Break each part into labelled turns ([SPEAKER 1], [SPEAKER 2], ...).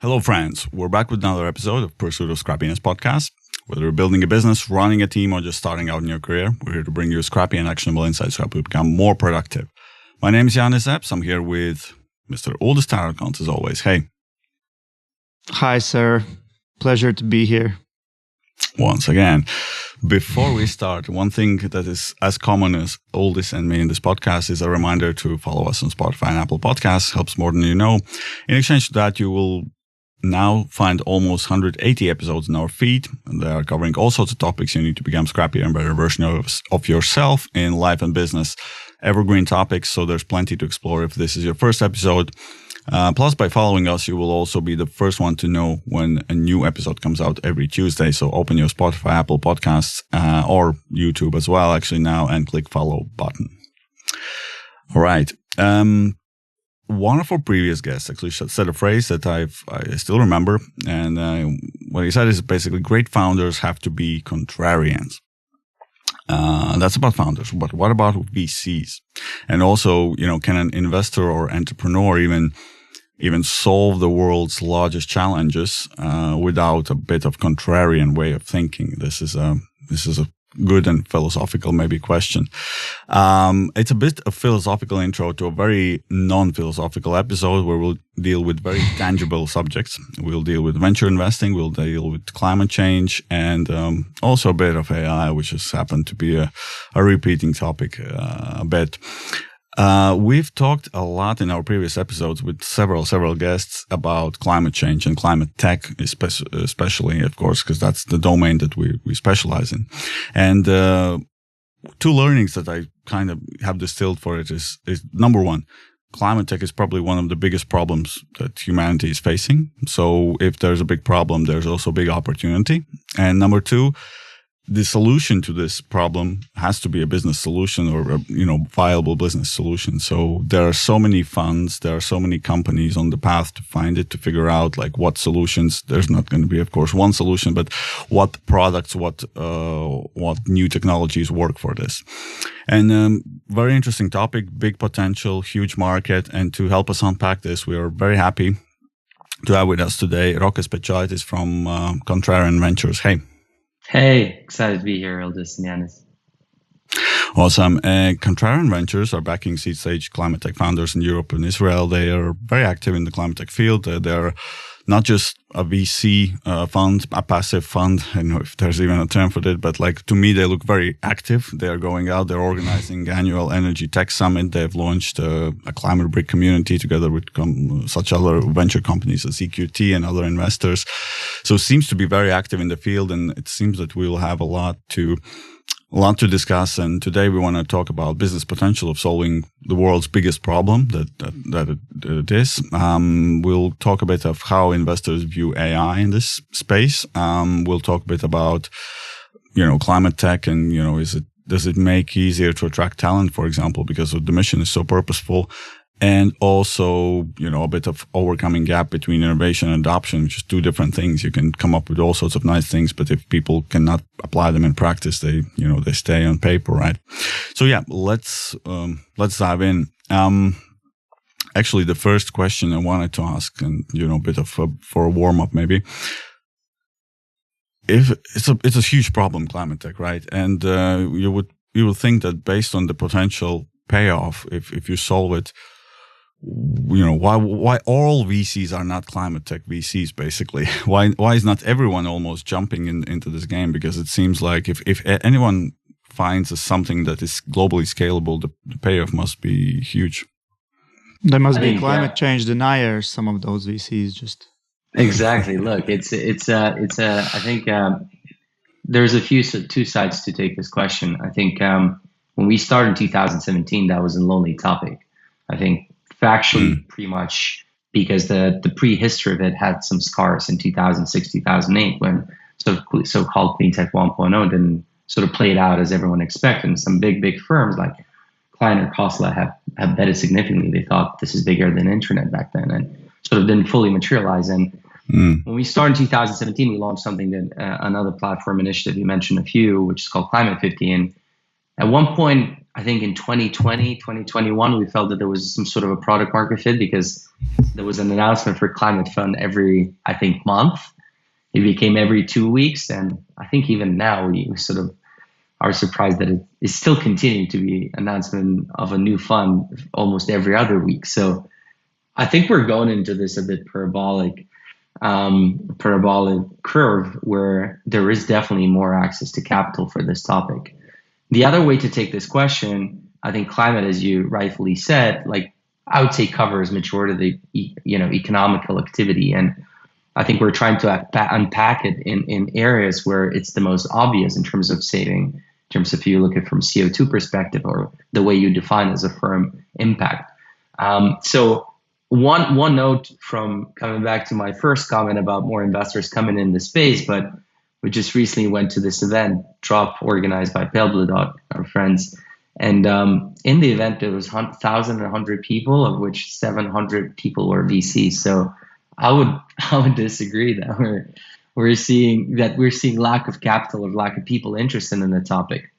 [SPEAKER 1] Hello, friends. We're back with another episode of Pursuit of Scrappiness podcast. Whether you're building a business, running a team, or just starting out in your career, we're here to bring you scrappy and actionable insights to help you become more productive. My name is Yanis Epps. I'm here with Mr. Uldis Tarakons, as always. Hey.
[SPEAKER 2] Hi, sir. Pleasure to be here.
[SPEAKER 1] Once again, before we start, one thing that is as common as Uldis and me in this podcast is a reminder to follow us on Spotify and Apple Podcasts. Helps more than you know. In exchange to that, you will now find almost 180 episodes in our feed. And they are covering all sorts of topics you need to become scrappier and better version of yourself in life and business. Evergreen topics, so there's plenty to explore if this is your first episode. Plus, by following us, you will also be the first one to know when a new episode comes out every Tuesday. So open your Spotify, Apple Podcasts, or YouTube as well, actually now, and click follow button. All right. One of our previous guests actually said a phrase that I still remember. And what he said is basically great founders have to be contrarians. That's about founders, but what about VCs? And also, can an investor or entrepreneur even solve the world's largest challenges without a bit of contrarian way of thinking? This is a good and philosophical maybe question. It's a bit of philosophical intro to a very non-philosophical episode where we'll deal with very tangible subjects. We'll deal with venture investing, we'll deal with climate change, and also a bit of AI, which has happened to be a repeating topic a bit. We've talked a lot in our previous episodes with several guests about climate change and climate tech, especially, of course, because that's the domain that we specialize in. And two learnings that I kind of have distilled for it is number one, climate tech is probably one of the biggest problems that humanity is facing. So if there's a big problem, there's also big opportunity. And number two, the solution to this problem has to be a business solution or a viable business solution. So there are so many funds, there are so many companies on the path to find it, to figure out like what solutions. There's not going to be, of course, one solution, but what products, what new technologies work for this. And very interesting topic, big potential, huge market. And to help us unpack this, we are very happy to have with us today Rokas Peciulaitis from Contrarian Ventures. Hey.
[SPEAKER 3] Hey, excited to be here, Uldis and Yanis.
[SPEAKER 1] Awesome. Contrarian Ventures are backing seed-stage climate tech founders in Europe and Israel. They are very active in the climate tech field. They're not just a VC fund, a passive fund. I don't know if there's even a term for that, but to me, they look very active. They are going out. They're organizing annual Energy Tech Summit. They've launched a climate brick community together with such other venture companies as EQT and other investors. So it seems to be very active in the field, and it seems that we'll have a lot to discuss. And today we want to talk about business potential of solving the world's biggest problem that it is. We'll talk a bit of how investors view AI in this space. We'll talk a bit about, climate tech and, does it make easier to attract talent, for example, because the mission is so purposeful. And also, a bit of overcoming gap between innovation and adoption, which is two different things. You can come up with all sorts of nice things, but if people cannot apply them in practice, they stay on paper, right? So yeah, let's dive in. Actually, the first question I wanted to ask, and a bit of for a warm up maybe. If it's a huge problem, climate tech, right? And you would think that based on the potential payoff, if you solve it, why all VCs are not climate tech VCs, basically. Why is not everyone almost jumping into this game? Because it seems like if anyone finds something that is globally scalable, the payoff must be huge.
[SPEAKER 2] There must be climate change deniers, some of those VCs just.
[SPEAKER 3] Exactly. Look, it's I think there's two sides to take this question. I think when we started in 2017, that was a lonely topic. I think factually, pretty much because the prehistory of it had some scars in 2006, 2008, when so-called Clean Tech 1.0 didn't sort of play it out as everyone expected. And some big firms like Klein or Kosla have betted significantly. They thought this is bigger than internet back then, and sort of didn't fully materialize. And when we started in 2017, we launched something that another platform initiative, you mentioned a few, which is called Climate 50. And at one point, I think in 2020, 2021, we felt that there was some sort of a product market fit because there was an announcement for climate fund every, I think, month. It became every 2 weeks. And I think even now we sort of are surprised that it is still continuing to be announcement of a new fund almost every other week. So I think we're going into this a bit parabolic curve where there is definitely more access to capital for this topic. The other way to take this question, I think climate, as you rightfully said, like I would say covers majority of the economical activity, and I think we're trying to unpack it in areas where it's the most obvious in terms of saving, in terms of if you look at it from CO2 perspective or the way you define as a firm impact. So one note from coming back to my first comment about more investors coming in the space, but we just recently went to this event, Drop, organized by Pale Blue Dot, our friends. And in the event, there was 1,100 people, of which 700 people were VCs. So I would disagree that we're seeing lack of capital or lack of people interested in the topic.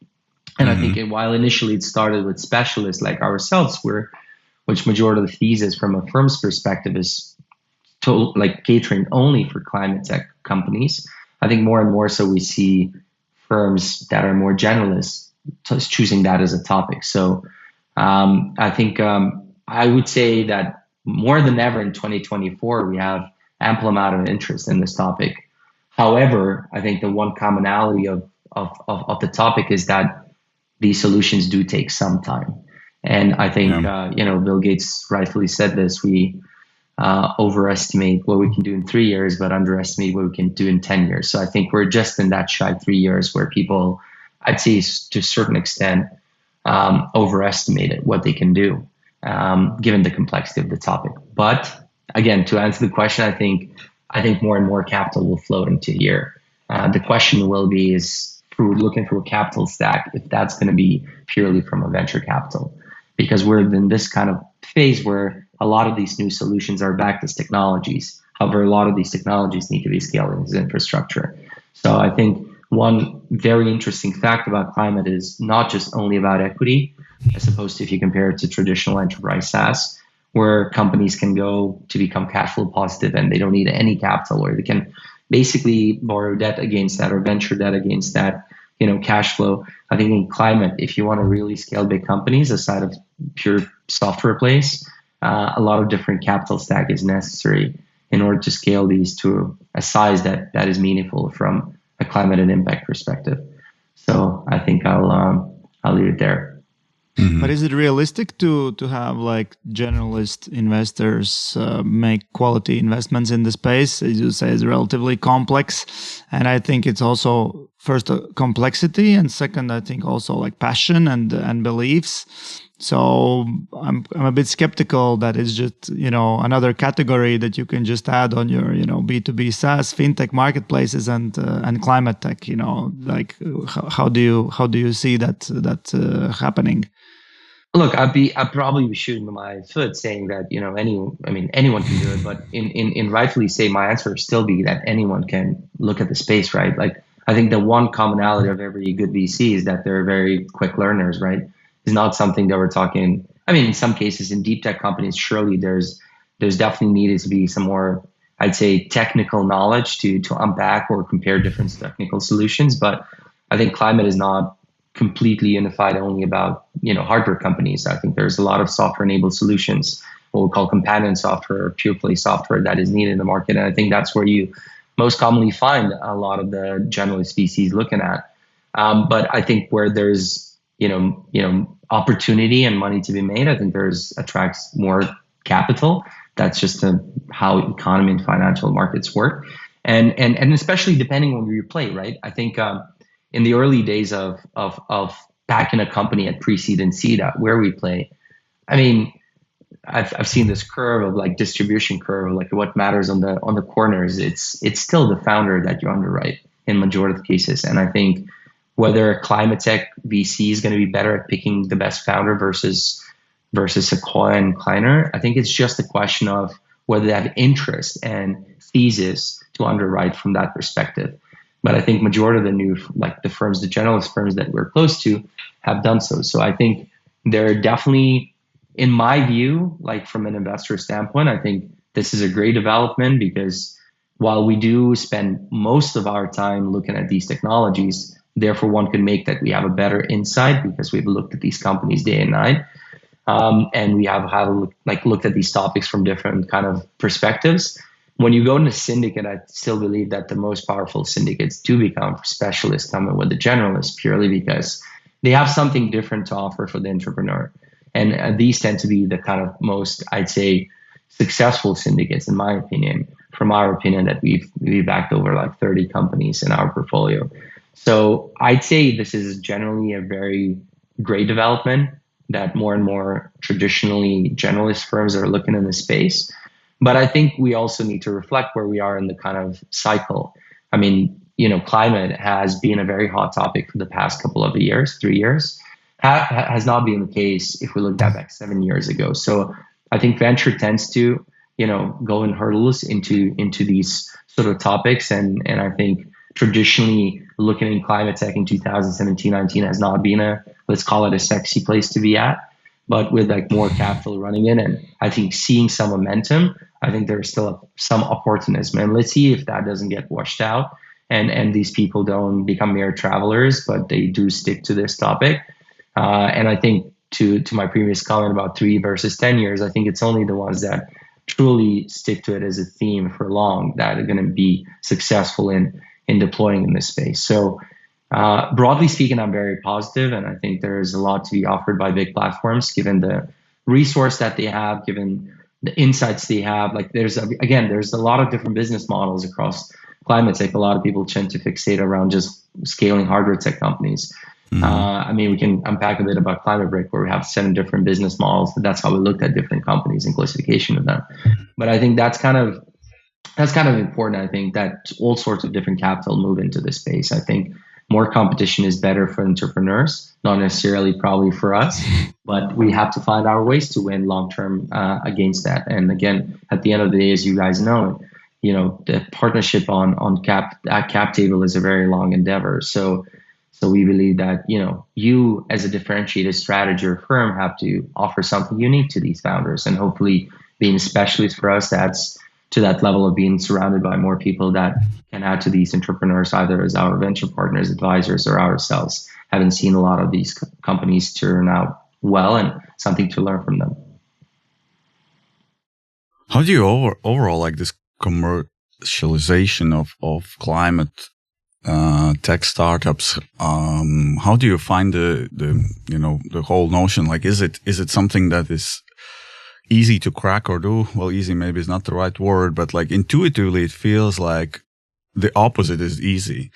[SPEAKER 3] And I think while initially it started with specialists like ourselves, which majority of the thesis from a firm's perspective is like catering only for climate tech companies. I think more and more so we see firms that are more generalists choosing that as a topic. So I think I would say that more than ever in 2024, we have ample amount of interest in this topic. However, I think the one commonality of the topic is that these solutions do take some time. And I think, Bill Gates rightfully said this, we overestimate what we can do in 3 years, but underestimate what we can do in 10 years. So I think we're just in that shy 3 years where people, I'd say to a certain extent, overestimated what they can do, given the complexity of the topic. But again, to answer the question, I think more and more capital will flow into here. The question will be is through looking for a capital stack, if that's going to be purely from a venture capital, because we're in this kind of phase where a lot of these new solutions are backed as technologies. However, a lot of these technologies need to be scaled as infrastructure. So I think one very interesting fact about climate is not just only about equity, as opposed to if you compare it to traditional enterprise SaaS, where companies can go to become cash flow positive and they don't need any capital, or they can basically borrow debt against that or venture debt against that, cash flow. I think in climate, if you want to really scale big companies aside of pure software plays, a lot of different capital stack is necessary in order to scale these to a size that is meaningful from a climate and impact perspective. So I think I'll leave it there.
[SPEAKER 2] But is it realistic to have like generalist investors make quality investments in the space? As you say, it's relatively complex, and I think it's also first complexity, and second, I think also like passion and beliefs. So I'm a bit skeptical that it's just another category that you can just add on your B2B SaaS fintech marketplaces and climate tech. Like how do you see that happening?
[SPEAKER 3] Look, I'd probably be shooting my foot saying that anyone can do it, but in rightfully say my answer would still be that anyone can look at the space, right? Like I think the one commonality of every good VC is that they're very quick learners, right? It's not something that we're talking. I mean, in some cases, in deep tech companies, surely there's definitely needed to be some more, I'd say, technical knowledge to unpack or compare different technical solutions. But I think climate is not completely unified only about hardware companies. I think there's a lot of software-enabled solutions, what we call companion software or pure play software that is needed in the market. And I think that's where you most commonly find a lot of the generalist VCs looking at. But I think where there's opportunity and money to be made, I think attracts more capital. That's just how economy and financial markets work, and especially depending on where you play, right? I think in the early days of backing a company at pre-seed and seed, where we play, I mean, I've seen this curve of like distribution curve, of like what matters on the corners. It's still the founder that you underwrite in majority of the cases, and I think whether a climate tech VC is going to be better at picking the best founder versus Sequoia and Kleiner, I think it's just a question of whether they have interest and thesis to underwrite from that perspective. But I think majority of the new, like the firms, the generalist firms that we're close to have done so. So I think There are definitely, in my view, like from an investor standpoint, I think this is a great development because while we do spend most of our time looking at these technologies, therefore one could make that we have a better insight because we've looked at these companies day and night. And we have looked at these topics from different kind of perspectives. When you go into syndicate, I still believe that the most powerful syndicates do become specialists coming with the generalists purely because they have something different to offer for the entrepreneur. And these tend to be the kind of most, I'd say, successful syndicates, in my opinion, from our opinion, that we've backed over like 30 companies in our portfolio. So I'd say this is generally a very great development that more and more traditionally generalist firms are looking in the space. But I think we also need to reflect where we are in the kind of cycle. I mean, climate has been a very hot topic for the past couple of years, 3 years. Has not been the case if we look back 7 years ago. So I think venture tends to, go in hurdles into these sort of topics. And I think traditionally looking in climate tech in 2017, 19 has not been let's call it a sexy place to be at. But with like more capital running in, and I think seeing some momentum, I think there's still some opportunism. And let's see if that doesn't get washed out and these people don't become mere travelers, but they do stick to this topic. And I think to my previous comment about 3 versus 10 years, I think it's only the ones that truly stick to it as a theme for long that are going to be successful in deploying in this space. So broadly speaking, I'm very positive, and I think there's a lot to be offered by big platforms, given the resource that they have, given the insights they have. Like there's a lot of different business models across climate tech. A lot of people tend to fixate around just scaling hardware tech companies. I mean, we can unpack a bit about Climate Brick, where we have 7 different business models. That's how we looked at different companies and classification of them. But I think that's kind of important. I think that all sorts of different capital move into this space. I think more competition is better for entrepreneurs, not necessarily probably for us, but we have to find our ways to win long term against that. And again, at the end of the day, as you guys know, the partnership on cap table is a very long endeavor. So we believe that, you as a differentiated strategy or firm have to offer something unique to these founders, and hopefully being a specialist for us, that's to that level of being surrounded by more people that can add to these entrepreneurs, either as our venture partners, advisors, or ourselves. Haven't seen a lot of these companies turn out well, and something to learn from them.
[SPEAKER 1] How do you overall like this commercialization of climate tech startups? How do you find the whole notion? Like, is it something that is easy to crack or do? Well, easy maybe is not the right word, but like intuitively, it feels like the opposite is easy.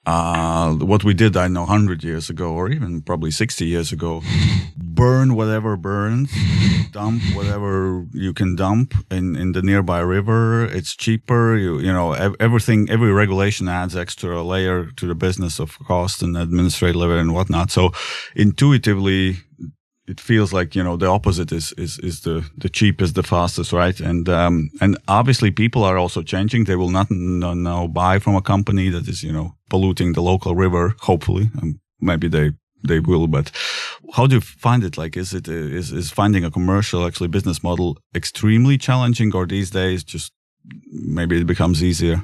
[SPEAKER 1] What we did, I know, 100 years ago, or even probably 60 years ago, burn whatever burns, dump whatever you can dump in the nearby river. It's cheaper. Everything, every regulation adds extra layer to the business of cost and administrative and whatnot. So intuitively, it feels like, the opposite is the cheapest, the fastest, right? And obviously people are also changing. They will not now buy from a company that is, polluting the local river, hopefully. Maybe they will, but how do you find it? Like, is finding a commercial, actually business model extremely challenging, or these days just maybe it becomes easier?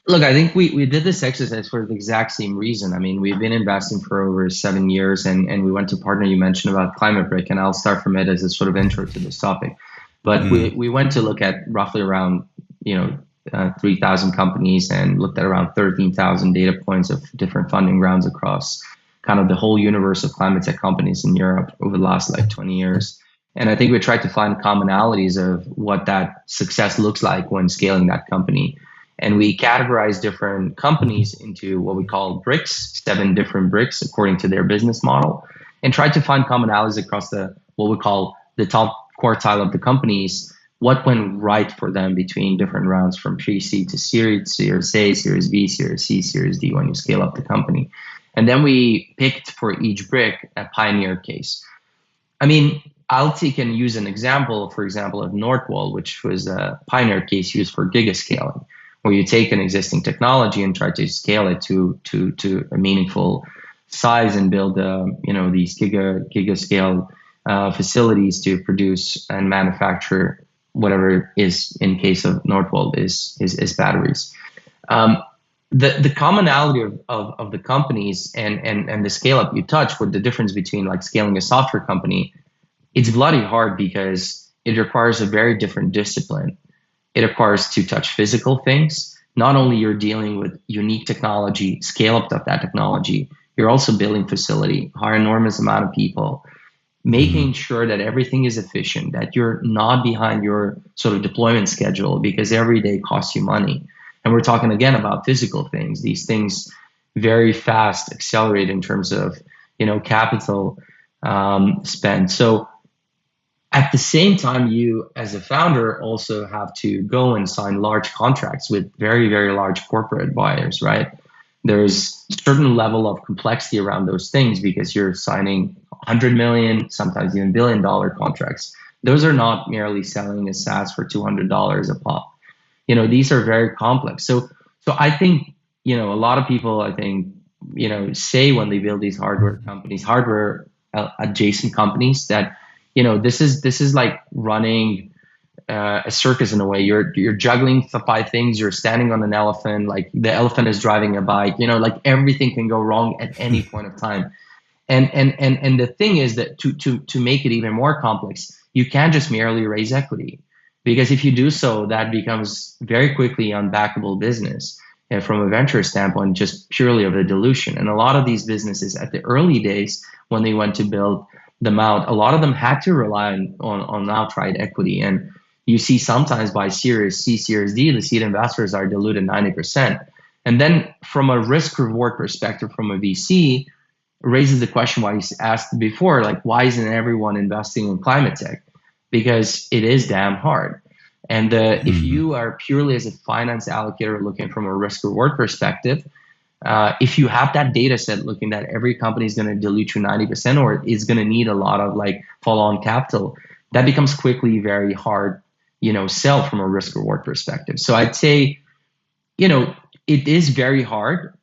[SPEAKER 3] Look, I think we did this exercise for the exact same reason. I mean, we've been investing for over 7 years, and we went to partner. You mentioned about Climate Brick, and I'll start from it as a sort of intro to this topic. But we went to look at roughly around 3,000 companies and looked at around 13,000 data points of different funding rounds across kind of the whole universe of climate tech companies in Europe over the last 20 years. And I think we tried to find commonalities of what that success looks like when scaling that company. And we categorize different companies into what we call bricks, 7 different bricks according to their business model, and tried to find commonalities across what we call the top quartile of the companies, what went right for them between different rounds from pre-seed to Series A, Series B, Series C, Series D when you scale up the company. And then we picked for each brick a pioneer case. I mean, I'll take and use an example, for example, of Northvolt, which was a pioneer case used for gigascaling, where you take an existing technology and try to scale it to a meaningful size and build, these giga scale facilities to produce and manufacture whatever is, in case of Northvolt, is batteries. The commonality of the companies and the scale up you touch with the difference between like scaling a software company, it's bloody hard because it requires a very different discipline. It requires to touch physical things. Not only you're dealing with unique technology, scale up of that technology, you're also building facility, hire enormous amount of people, making sure that everything is efficient, that you're not behind your sort of deployment schedule because every day costs you money. And we're talking again about physical things. These things very fast accelerate in terms of, capital spend. So at the same time, you as a founder also have to go and sign large contracts with very, very large corporate buyers, right? There's a certain level of complexity around those things because you're signing 100 million, sometimes even $1 billion contracts. Those are not merely selling a SaaS for $200 a pop. These are very complex. So I think, a lot of people, I think, say when they build these hardware companies, hardware adjacent companies, that, this is like running a circus in a way. You're juggling 5 things. You're standing on an elephant. Like the elephant is driving a bike. Like everything can go wrong at any point of time. And the thing is that to make it even more complex, you can't just merely raise equity, because if you do so, that becomes very quickly unbackable business from a venture standpoint, just purely of a dilution. And a lot of these businesses at the early days, when they went to build them out, a lot of them had to rely on outright equity. And you see sometimes by Series C, Series D, the seed investors are diluted 90%. And then from a risk reward perspective, from a VC, raises the question why you asked before, like, why isn't everyone investing in climate tech? Because it is damn hard. And if you are purely as a finance allocator looking from a risk reward perspective, if you have that data set looking that every company is going to dilute you 90% or is going to need a lot of like follow-on capital, that becomes quickly very hard, sell from a risk reward perspective. So I'd say, it is very hard.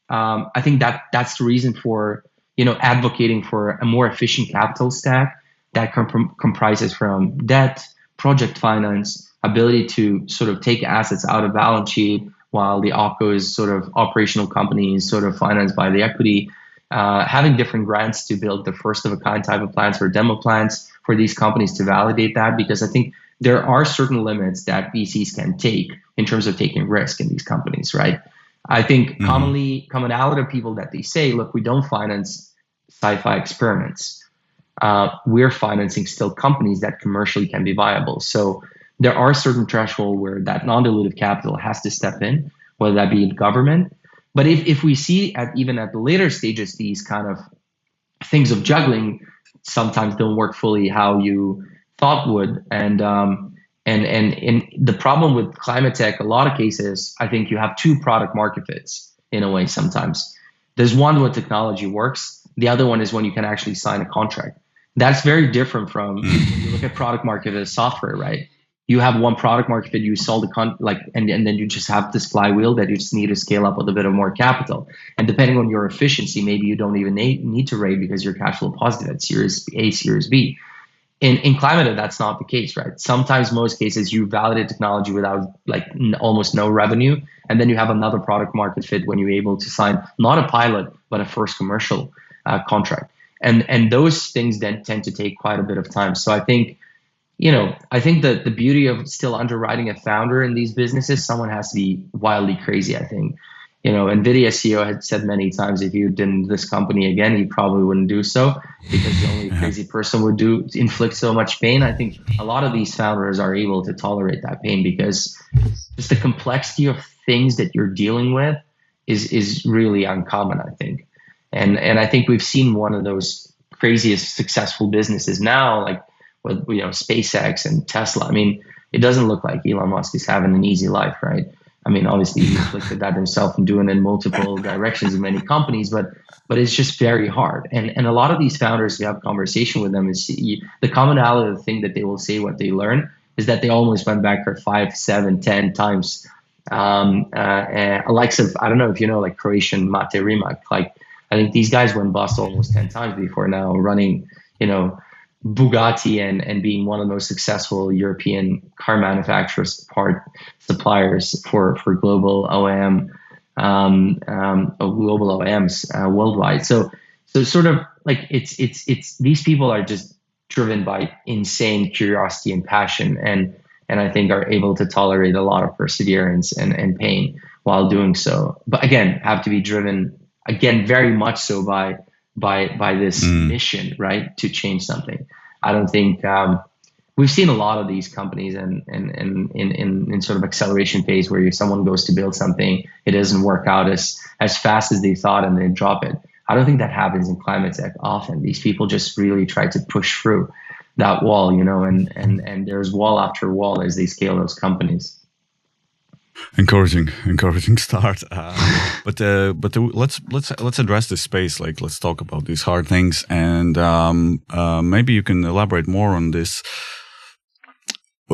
[SPEAKER 3] I think that's the reason for, advocating for a more efficient capital stack that comprises from debt, project finance, ability to sort of take assets out of balance sheet while the OpCo is sort of operational companies sort of financed by the equity, having different grants to build the first of a kind type of plants or demo plants for these companies to validate that, because I think there are certain limits that VCs can take in terms of taking risk in these companies, right? I think commonality of people that they say, look, we don't finance sci-fi experiments. We're financing still companies that commercially can be viable. So there are certain thresholds where that non-dilutive capital has to step in, whether that be government. But if we see even at the later stages, these kind of things of juggling sometimes don't work fully how you thought would. And the problem with climate tech, a lot of cases, I think you have 2 product market fits in a way sometimes. There's one where technology works. The other one is when you can actually sign a contract. That's very different from when you look at product market as software, right? You have one product market fit, you sell and then you just have this flywheel that you just need to scale up with a bit of more capital. And depending on your efficiency, maybe you don't even need to raise because you're cash flow positive at Series A, Series B. In climate, that's not the case, right? Sometimes, most cases, you validate technology without almost no revenue, and then you have another product market fit when you're able to sign not a pilot but a first commercial contract. And those things then tend to take quite a bit of time. So I think, that the beauty of still underwriting a founder in these businesses, someone has to be wildly crazy, I think. NVIDIA CEO had said many times, if you didn't this company again, he probably wouldn't do so, because the only crazy person would inflict so much pain. I think a lot of these founders are able to tolerate that pain because just the complexity of things that you're dealing with is really uncommon, I think. And I think we've seen one of those craziest successful businesses now, like with SpaceX and Tesla. I mean, it doesn't look like Elon Musk is having an easy life, right? I mean, obviously he inflicted that himself and doing it in multiple directions in many companies, but it's just very hard. And a lot of these founders, you have a conversation with them, is the commonality of the thing that they will say what they learn is that they almost went back for 5, 7, 10 times. Likes of, I don't know if you know, like Croatian Mate Rimac, like I think these guys went bust almost 10 times before now, running, Bugatti and being one of the most successful European car manufacturers, part suppliers for global global OEMs worldwide. So sort of like it's these people are just driven by insane curiosity and passion, and I think are able to tolerate a lot of perseverance and pain while doing so. But again, have to be driven again very much so by this mission, right, to change something. I don't think we've seen a lot of these companies in sort of acceleration phase where someone goes to build something, it doesn't work out as fast as they thought, and they drop it. I don't think that happens in climate tech often. These people just really try to push through that wall, and there's wall after wall as they scale those companies.
[SPEAKER 1] Encouraging start. But let's address this space. Like, let's talk about these hard things, and maybe you can elaborate more on this.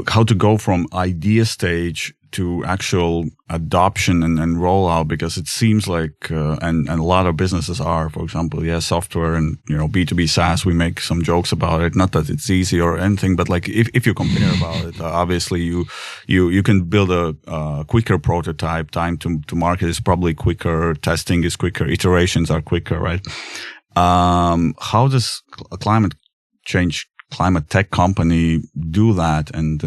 [SPEAKER 1] How to go from idea stage to actual adoption and rollout, because it seems like and a lot of businesses are, for example, software and B2B SaaS, we make some jokes about it, not that it's easy or anything, but like if you compare about it, obviously you can build a quicker prototype, time to market is probably quicker, testing is quicker, iterations are quicker, right? How does a climate tech company do that? And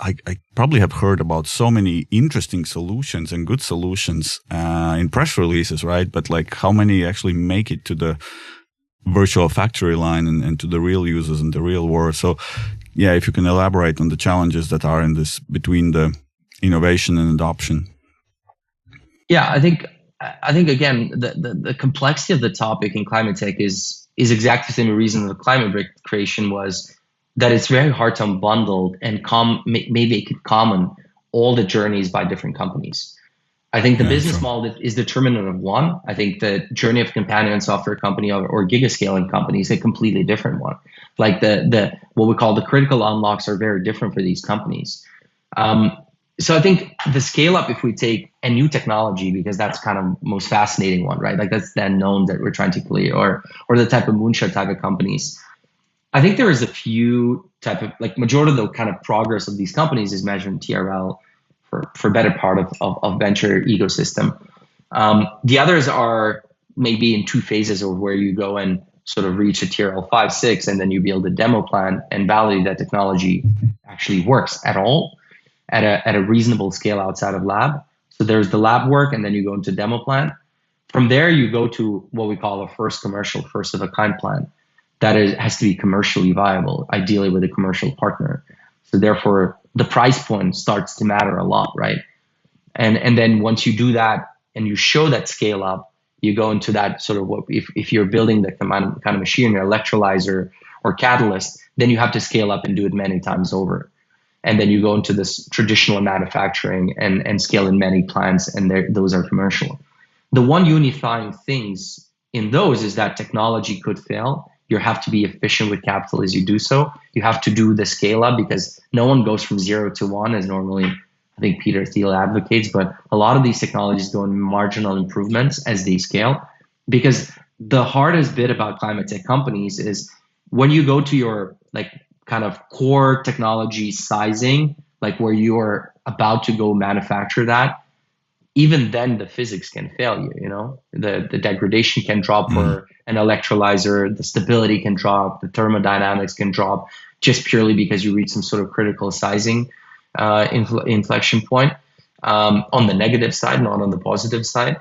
[SPEAKER 1] I probably have heard about so many interesting solutions and good solutions in press releases, right? But like, how many actually make it to the virtual factory line and to the real users in the real world? So if you can elaborate on the challenges that are in this between the innovation and adoption.
[SPEAKER 3] I think again, the complexity of the topic in climate tech is exactly the same reason the climate break creation was, that it's very hard to unbundle and make it common all the journeys by different companies. I think the business model is determinant of one. I think the journey of companion software company or gigascaling company is a completely different one. Like the what we call the critical unlocks are very different for these companies. So I think the scale up, if we take a new technology, because that's kind of most fascinating one, right? Like that's the unknown that we're trying to clear, or the type of moonshot type of companies. I think there is a few type of, like, majority of the kind of progress of these companies is measured in TRL for better part of venture ecosystem. The others are maybe in two phases of where you go and sort of reach a TRL 5, 6, and then you build a demo plan and validate that technology actually works at all at a reasonable scale outside of lab. So there's the lab work, and then you go into demo plan. From there, you go to what we call a first of a kind plan. That has to be commercially viable, ideally with a commercial partner. So therefore, the price point starts to matter a lot, right? And then once you do that and you show that scale up, you go into that sort of what if you're building the kind of machine or electrolyzer or catalyst, then you have to scale up and do it many times over. And then you go into this traditional manufacturing and scale in many plants, and those are commercial. The one unifying things in those is that technology could fail. You have to be efficient with capital as you do so. You have to do the scale up, because no one goes from 0 to 1 as normally I think Peter Thiel advocates, but a lot of these technologies go in marginal improvements as they scale. Because the hardest bit about climate tech companies is when you go to your kind of core technology sizing, like where you're about to go manufacture that, even then the physics can fail you, the degradation can drop for an electrolyzer, the stability can drop, the thermodynamics can drop, just purely because you reach some sort of critical sizing inflection point on the negative side, not on the positive side.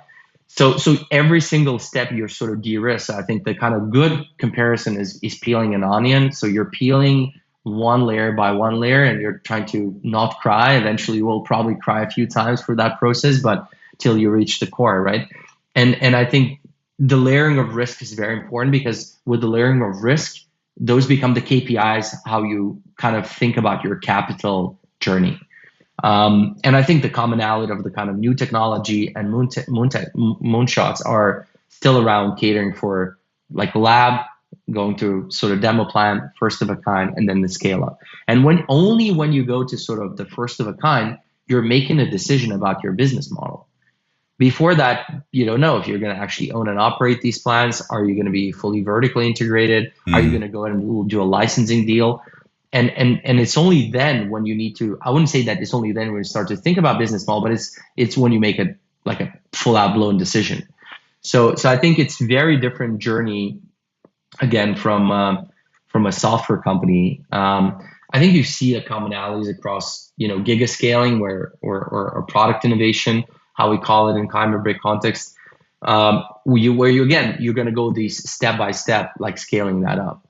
[SPEAKER 3] So every single step you're sort of de-risk. I think the kind of good comparison is peeling an onion. So you're peeling one layer by one layer, and you're trying to not cry. Eventually you will probably cry a few times for that process, but till you reach the core, right? And I think the layering of risk is very important, because with the layering of risk, those become the KPIs, how you kind of think about your capital journey. And I think the commonality of the kind of new technology and moonshots are still around catering for like lab, going to sort of demo plan, first of a kind, and then the scale up. And only when you go to sort of the first of a kind, you're making a decision about your business model. Before that, you don't know if you're going to actually own and operate these plants. Are you going to be fully vertically integrated? Are you going to go and do a licensing deal? And it's only then when you need to, I wouldn't say that it's only then when you start to think about business model, but it's when you make a full out blown decision. So I think it's very different journey again from a software company. I think you see the commonalities across, giga scaling or product innovation, how we call it in climate break context, where you're going to go these step by step, like scaling that up.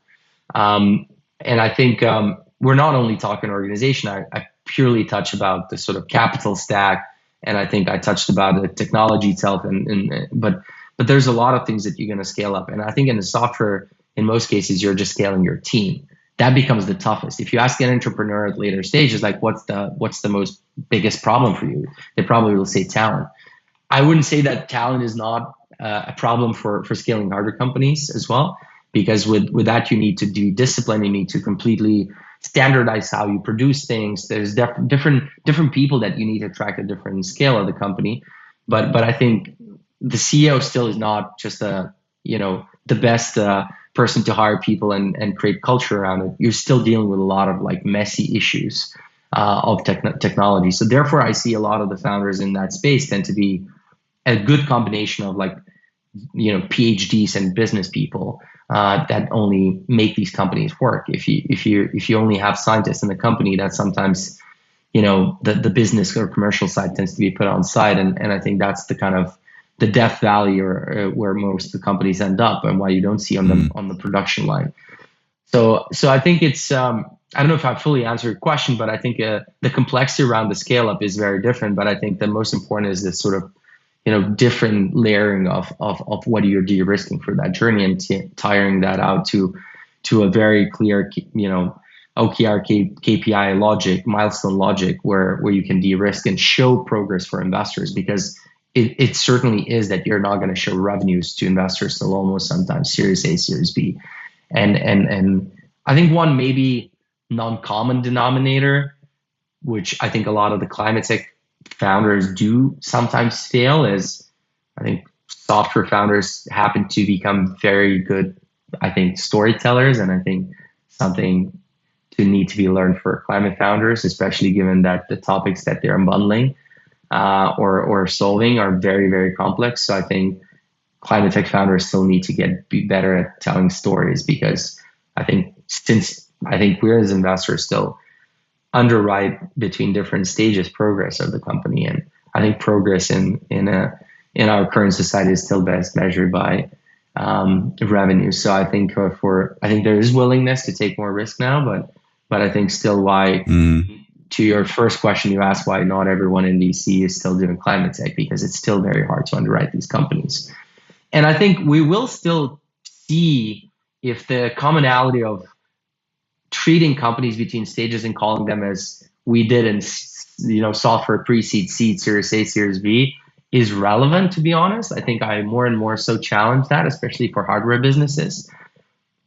[SPEAKER 3] And I think we're not only talking organization. I purely touch about the sort of capital stack, and I think I touched about the technology itself. But there's a lot of things that you're going to scale up. And I think in the software, in most cases, you're just scaling your team. That becomes the toughest. If you ask an entrepreneur at later stages, like what's the most biggest problem for you, they probably will say talent. I wouldn't say that talent is not a problem for scaling larger companies as well, because with that you need to do discipline. You need to completely standardize how you produce things. There's different people that you need to attract at different scale of the company. But I think the CEO still is not just the best person to hire people and create culture around it. You're still dealing with a lot of like messy issues of technology. So therefore, I see a lot of the founders in that space tend to be a good combination of PhDs and business people that only make these companies work. If you only have scientists in the company, that sometimes the business or commercial side tends to be put on side, and I think that's the kind of the death valley or where most of the companies end up, and why you don't see on the production line. So I think it's I don't know if I fully answered your question, but I think the complexity around the scale up is very different. But I think the most important is this sort of different layering of what you're de-risking for that journey, and tiring that out to a very clear OKR KPI logic, milestone logic, where you can de-risk and show progress for investors, because it certainly is that you're not going to show revenues to investors till almost sometimes Series A, Series B. And I think one maybe non-common denominator, which I think a lot of the climate tech founders do sometimes fail, is I think software founders happen to become very good, I think, storytellers. And I think something to need to be learned for climate founders, especially given that the topics that they're unbundling or solving are very, very complex. So I think climate tech founders still need to be better at telling stories, because I think we're as investors still underwrite between different stages progress of the company, and I think progress in our current society is still best measured by revenue. So I think there is willingness to take more risk now, but I think still why. To your first question, you asked why not everyone in VC is still doing climate tech, because it's still very hard to underwrite these companies. And I think we will still see if the commonality of treating companies between stages and calling them as we did in software pre-seed, seed, Series A, Series B is relevant. To be honest, I think I more and more so challenge that, especially for hardware businesses,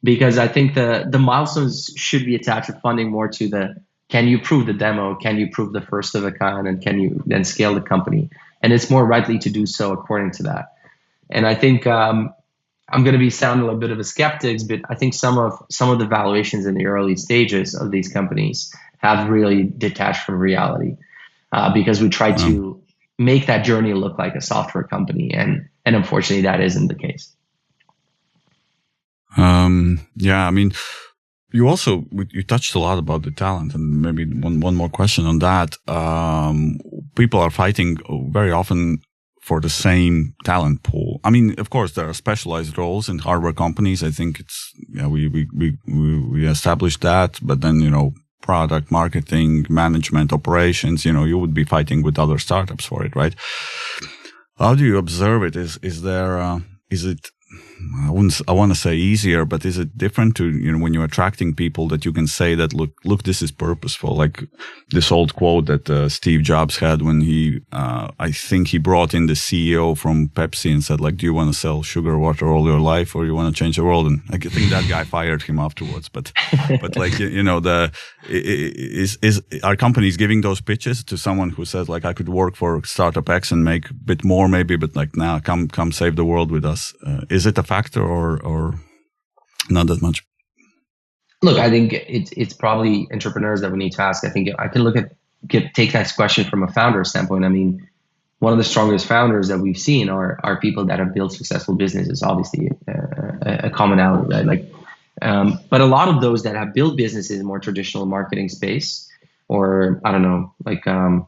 [SPEAKER 3] because I think the milestones should be attached to funding more to can you prove the demo? Can you prove the first of a kind? And can you then scale the company? And it's more likely to do so according to that. And I think I'm going to be sounding a little bit of a skeptic, but I think some of the valuations in the early stages of these companies have really detached from reality, because we try to make that journey look like a software company, and unfortunately that isn't the case.
[SPEAKER 1] Yeah, I mean, you touched a lot about the talent, and maybe one more question on that. People are fighting very often for the same talent pool. I mean, of course, there are specialized roles in hardware companies. I think we established that, but then, product, marketing, management, operations, you would be fighting with other startups for it, right? How do you observe it? Is I want to say easier, but is it different to, when you're attracting people that you can say that, look, this is purposeful? Like this old quote that Steve Jobs had when I think he brought in the CEO from Pepsi and said, like, do you want to sell sugar water all your life, or you want to change the world? And I think that guy fired him afterwards. But like, are companies giving those pitches to someone who says, like, I could work for startup X and make a bit more maybe, but like, now come save the world with us? Is it a factor or not that much?
[SPEAKER 3] Look, I think it's probably entrepreneurs that we need to ask. I think I can take that question from a founder standpoint. I mean, one of the strongest founders that we've seen are people that have built successful businesses. Obviously, a commonality, right? Like, but a lot of those that have built businesses in more traditional marketing space, or I don't know, like on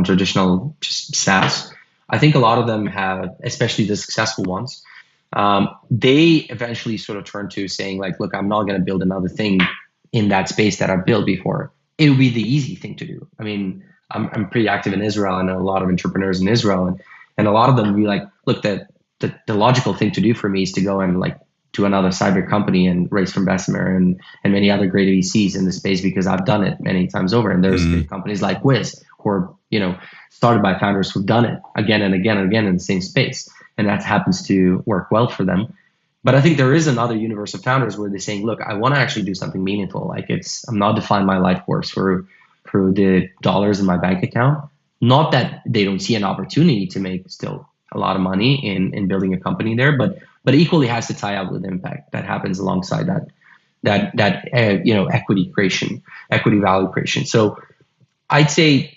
[SPEAKER 3] traditional just SaaS, I think a lot of them have, especially the successful ones, they eventually sort of turn to saying, like, look, I'm not going to build another thing in that space that I've built before. It would be the easy thing to do. I mean, I'm pretty active in Israel. I know a lot of entrepreneurs in Israel, and a lot of them would be like, look, the logical thing to do for me is to go and like to another cyber company and raise from Bessemer and many other great VCs in the space, because I've done it many times over. And there's companies like Wiz who are, started by founders who've done it again and again and again in the same space. And that happens to work well for them. But I think there is another universe of founders where they're saying, look, I want to actually do something meaningful. Like, I'm not defining my life works through the dollars in my bank account. Not that they don't see an opportunity to make still a lot of money in building a company there, but equally has to tie up with impact that happens alongside that equity value creation. So I'd say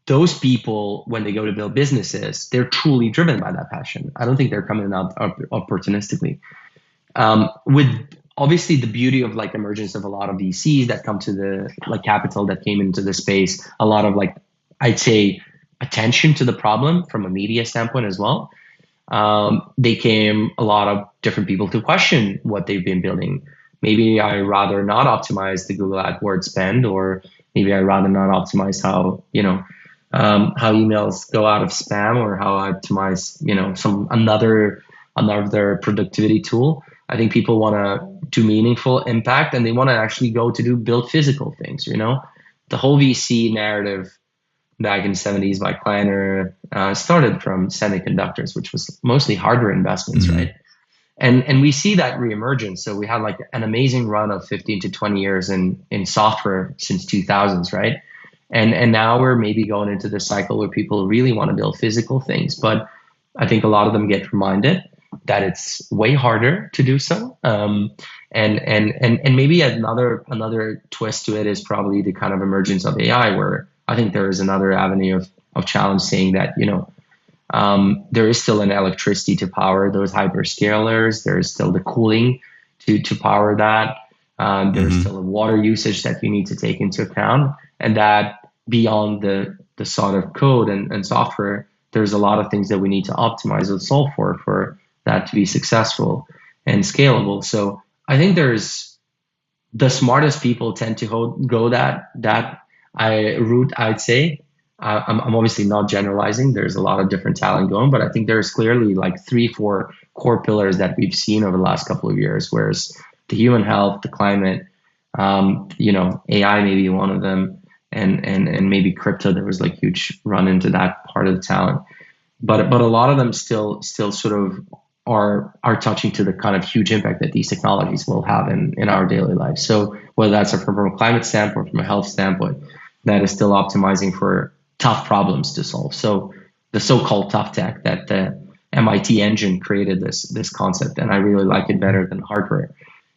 [SPEAKER 3] those people, when they go to build businesses, they're truly driven by that passion. I don't think they're coming out opportunistically. With obviously the beauty of like emergence of a lot of VCs that come to the like capital that came into the space, a lot of like, I'd say, attention to the problem from a media standpoint as well. They came a lot of different people to question what they've been building. Maybe I rather not optimize the Google AdWords spend, or maybe I rather not optimize how emails go out of spam, or how I optimize, some another productivity tool. I think people want to do meaningful impact, and they want to actually go to build physical things. The whole VC narrative back in the 70s by Kleiner started from semiconductors, which was mostly hardware investments, right? And we see that reemergence. So we had like an amazing run of 15 to 20 years in software since 2000s, right? And now we're maybe going into the cycle where people really want to build physical things. But I think a lot of them get reminded that it's way harder to do so. And maybe another twist to it is probably the kind of emergence of AI, where I think there is another avenue of challenge, saying that, there is still an electricity to power those hyperscalers. There is still the cooling to power that. There's still a water usage that you need to take into account, and that beyond the sort of code and software, there's a lot of things that we need to optimize and solve for that to be successful and scalable. So I think there's the smartest people tend to go that route, I'd say. I'm obviously not generalizing. There's a lot of different talent going, but I think there's clearly like 3-4 core pillars that we've seen over the last couple of years, whereas the human health, the climate, AI may be one of them, and maybe crypto. There was like huge run into that part of the talent, but a lot of them still sort of are touching to the kind of huge impact that these technologies will have in our daily lives. So whether that's from a climate standpoint, from a health standpoint, that is still optimizing for tough problems to solve. So the so-called tough tech, that the MIT engine created this concept, and I really like it better than hardware.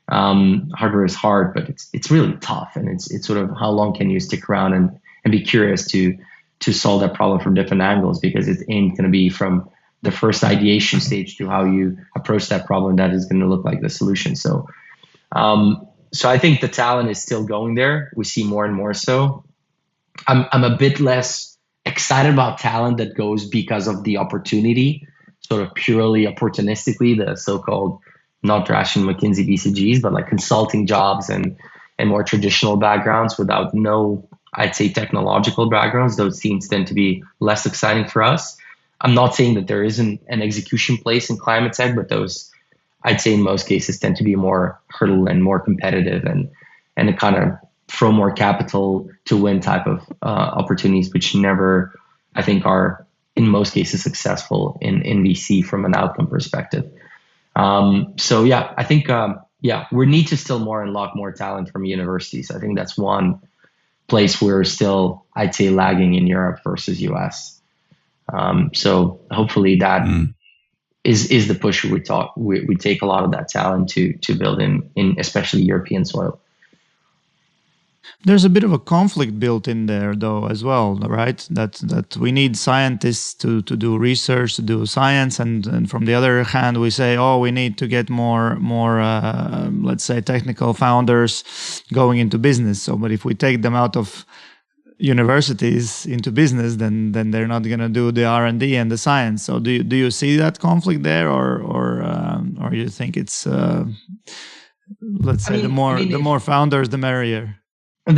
[SPEAKER 3] Hardware is hard, but it's really tough, and it's sort of how long can you stick around and be curious to solve that problem from different angles, because it ain't going to be from the first ideation stage to how you approach that problem that is going to look like the solution. So I think the talent is still going there. We see more and more so. I'm a bit less excited about talent that goes because of the opportunity, sort of purely opportunistically, the so-called not trashing McKinsey BCGs, but like consulting jobs and more traditional backgrounds without no, I'd say, technological backgrounds. Those teams tend to be less exciting for us. I'm not saying that there isn't an execution place in climate tech, but those I'd say in most cases tend to be more hurdle and more competitive and to kind of throw more capital to win type of opportunities, which never, I think, are in most cases successful in VC from an outcome perspective. So yeah, I think we need to still more unlock more talent from universities. I think that's one place we're still, I'd say, lagging in Europe versus US. So hopefully that is the push we take a lot of that talent to build in especially European soil.
[SPEAKER 2] There's a bit of a conflict built in there, though, as well, right? That we need scientists to do research, to do science, and from the other hand, we say, oh, we need to get more let's say, technical founders going into business. So, but if we take them out of universities into business, then they're not going to do the R&D and the science. So, do you see that conflict there, or you think it's let's say, the more founders, the merrier?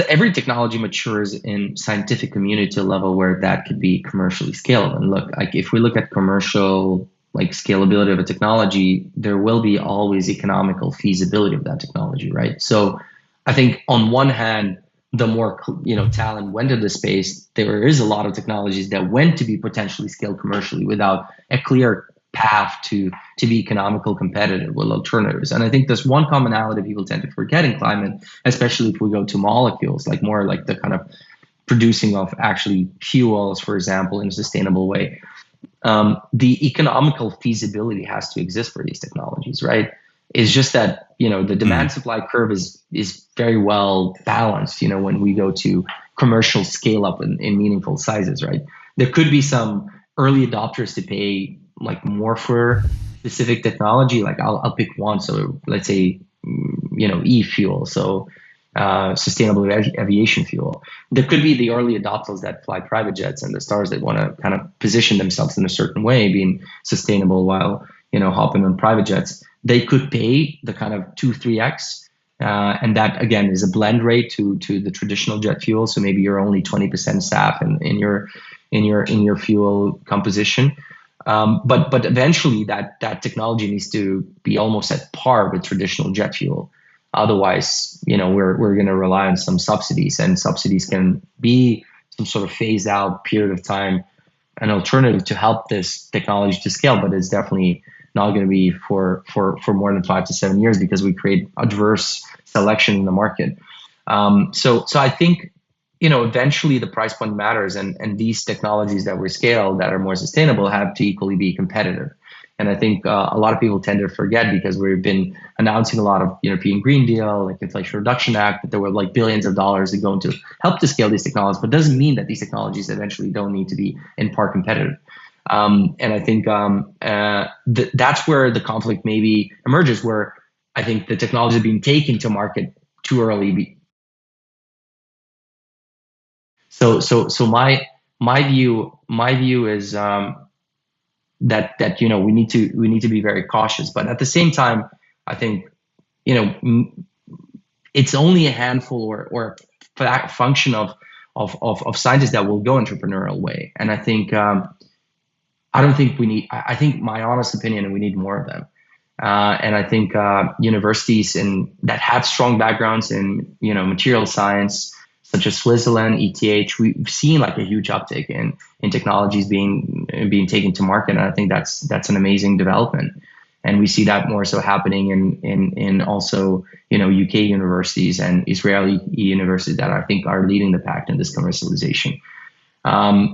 [SPEAKER 3] Every technology matures in scientific community to a level where that could be commercially scaled. And look, like if we look at commercial like scalability of a technology, there will be always economical feasibility of that technology, right? So I think on one hand, the more talent went into the space, there is a lot of technologies that went to be potentially scaled commercially without a clear path to be economical competitive with alternatives. And I think there's one commonality people tend to forget in climate, especially if we go to molecules, like more like the kind of producing of actually fuels, for example, in a sustainable way. The economical feasibility has to exist for these technologies, right? It's just that, the demand supply curve is very well balanced, when we go to commercial scale up in meaningful sizes, right? There could be some early adopters to pay like more for specific technology. Like I'll pick one. So let's say, e-fuel. So sustainable aviation fuel. There could be the early adopters that fly private jets and the stars that want to kind of position themselves in a certain way, being sustainable while, hopping on private jets. They could pay the kind of 2-3x. And that again is a blend rate to the traditional jet fuel. So maybe you're only 20% SAF in your fuel composition. But eventually that technology needs to be almost at par with traditional jet fuel. Otherwise, we're going to rely on some subsidies, and subsidies can be some sort of phased out period of time, an alternative to help this technology to scale. But it's definitely not going to be for more than 5 to 7 years because we create adverse selection in the market. So I think, eventually the price point matters, and these technologies that we scale that are more sustainable have to equally be competitive. And I think a lot of people tend to forget because we've been announcing a lot of European Green Deal, like Inflation Reduction Act, that there were like billions of dollars that go into help to scale these technologies, but doesn't mean that these technologies eventually don't need to be in part competitive. And I think that's where the conflict maybe emerges, where I think the technology is being taken to market too early. So my view is that we need to be very cautious, but at the same time, I think it's only a handful or function of scientists that will go entrepreneurial way, and I think I don't think we need. I think my honest opinion, we need more of them, and I think universities that have strong backgrounds in material science, such as Switzerland, ETH, we've seen like a huge uptick in technologies being taken to market, and I think that's an amazing development. And we see that more so happening in also UK universities and Israeli universities that I think are leading the pack in this commercialization.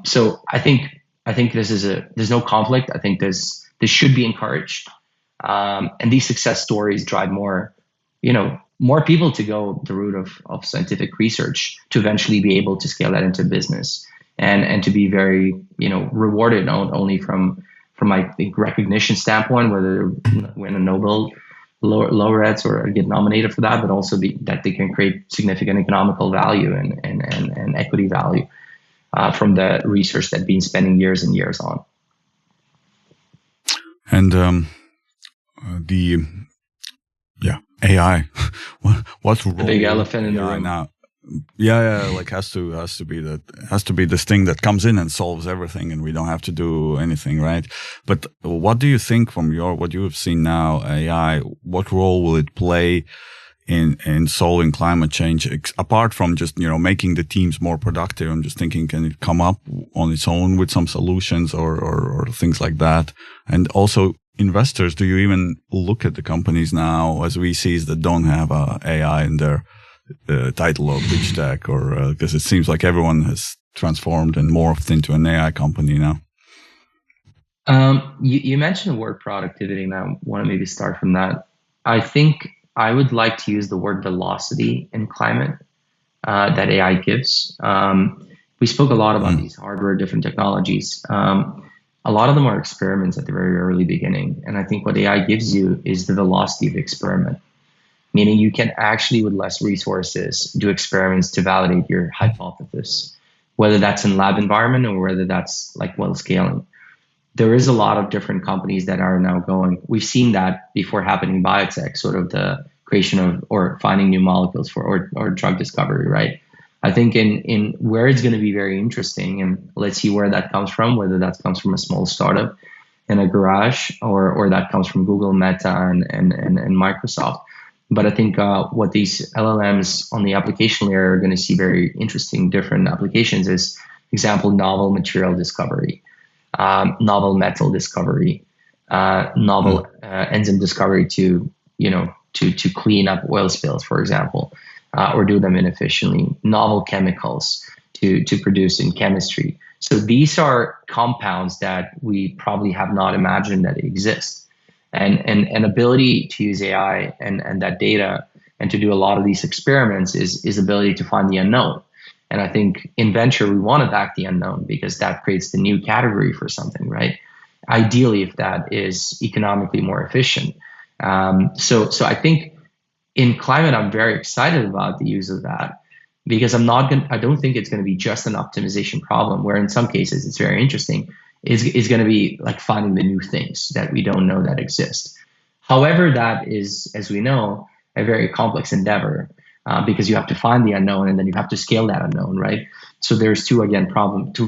[SPEAKER 3] So I think there's no conflict. I think this should be encouraged, and these success stories drive more people to go the route of scientific research to eventually be able to scale that into business and to be very, rewarded not only from I think recognition standpoint, whether they win a Nobel laureates or get nominated for that, but also that they can create significant economical value and equity value from the research that been spending years and years on.
[SPEAKER 1] And AI. What role?
[SPEAKER 3] The big elephant in the room
[SPEAKER 1] now? Yeah, like has to be this thing that comes in and solves everything, and we don't have to do anything, right? But what do you think from what you have seen now, AI? What role will it play in solving climate change, apart from just making the teams more productive? I'm just thinking, can it come up on its own with some solutions or things like that? And also, investors, do you even look at the companies now as VCs that don't have AI in their title or pitch deck, or because it seems like everyone has transformed and morphed into an AI company now?
[SPEAKER 3] You mentioned the word productivity, and I want to maybe start from that. I think I would like to use the word velocity in climate that AI gives. We spoke a lot about these hardware, different technologies. A lot of them are experiments at the very early beginning. And I think what AI gives you is the velocity of experiment, meaning you can actually, with less resources, do experiments to validate your hypothesis, whether that's in lab environment or whether that's like well scaling. There is a lot of different companies that are now going. We've seen that before happening in biotech, sort of the creation of or finding new molecules for or drug discovery, right? I think in where it's going to be very interesting, and let's see where that comes from, whether that comes from a small startup in a garage or that comes from Google, Meta, and Microsoft. But I think what these LLMs on the application layer are going to see very interesting different applications is, example, novel material discovery, novel metal discovery, novel enzyme discovery to clean up oil spills, for example, or do them inefficiently, novel chemicals to produce in chemistry. So these are compounds that we probably have not imagined that exist. And ability to use AI and that data and to do a lot of these experiments is ability to find the unknown. And I think in venture, we want to back the unknown because that creates the new category for something, right? Ideally, if that is economically more efficient. So I think in climate, I'm very excited about the use of that because I don't think it's going to be just an optimization problem where in some cases it's very interesting. Is going to be like finding the new things that we don't know that exist. However, that is, as we know, a very complex endeavor because you have to find the unknown and then you have to scale that unknown, right? So there's two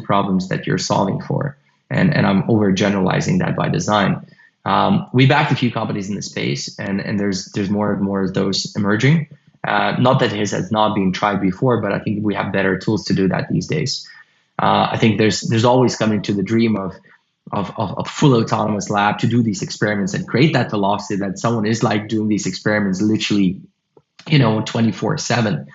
[SPEAKER 3] problems that you're solving for, and I'm overgeneralizing that by design. We backed a few companies in the space, and there's more and more of those emerging. Not that his has not been tried before, but I think we have better tools to do that these days. I think there's always coming to the dream of full autonomous lab to do these experiments and create that velocity that someone is like doing these experiments literally, 24/7.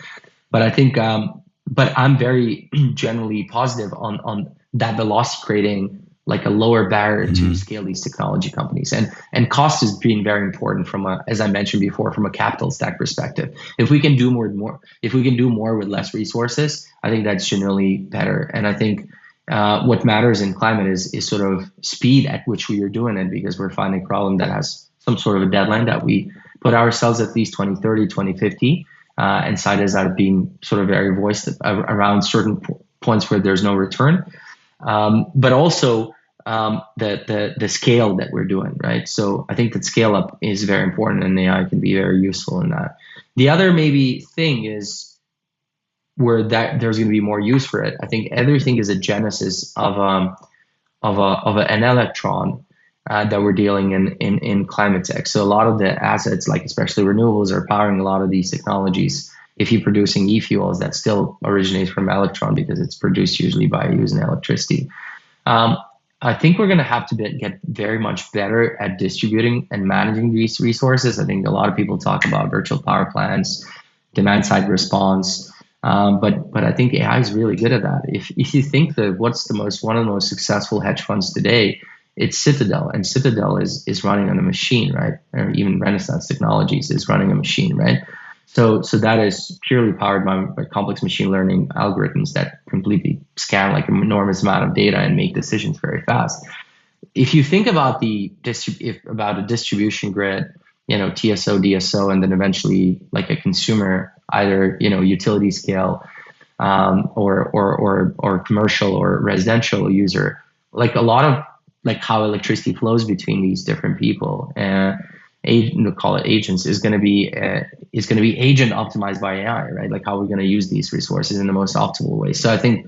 [SPEAKER 3] But I think, but I'm very generally positive on that velocity creating like a lower barrier to scale these technology companies. And cost is being very important from as I mentioned before, from a capital stack perspective. If we can do more with less resources, I think that's generally better. And I think what matters in climate is sort of speed at which we are doing it, because we're finding a problem that has some sort of a deadline that we put ourselves at least 2030, 2050, and cited as being sort of very voiced around certain points where there's no return. But also the scale that we're doing, right? So I think that scale up is very important, and AI can be very useful in that. The other maybe thing is where that there's going to be more use for it. I think everything is a genesis of an electron that we're dealing in climate tech. So a lot of the assets, like especially renewables, are powering a lot of these technologies. If you're producing e-fuels, that still originates from electron because it's produced usually by using electricity. I think we're going to have to get very much better at distributing and managing these resources. I think a lot of people talk about virtual power plants, demand side response, but I think AI is really good at that. If you think that one of the most successful hedge funds today, it's Citadel, and Citadel is running on a machine, right? Or even Renaissance Technologies is running a machine, right? So that is purely powered by complex machine learning algorithms that completely scan like an enormous amount of data and make decisions very fast. If you think about about a distribution grid, TSO, DSO, and then eventually like a consumer, either utility scale or commercial or residential user, like a lot of like how electricity flows between these different people. call it agents, is going to be agent optimized by AI, right? Like how we're going to use these resources in the most optimal way. So I think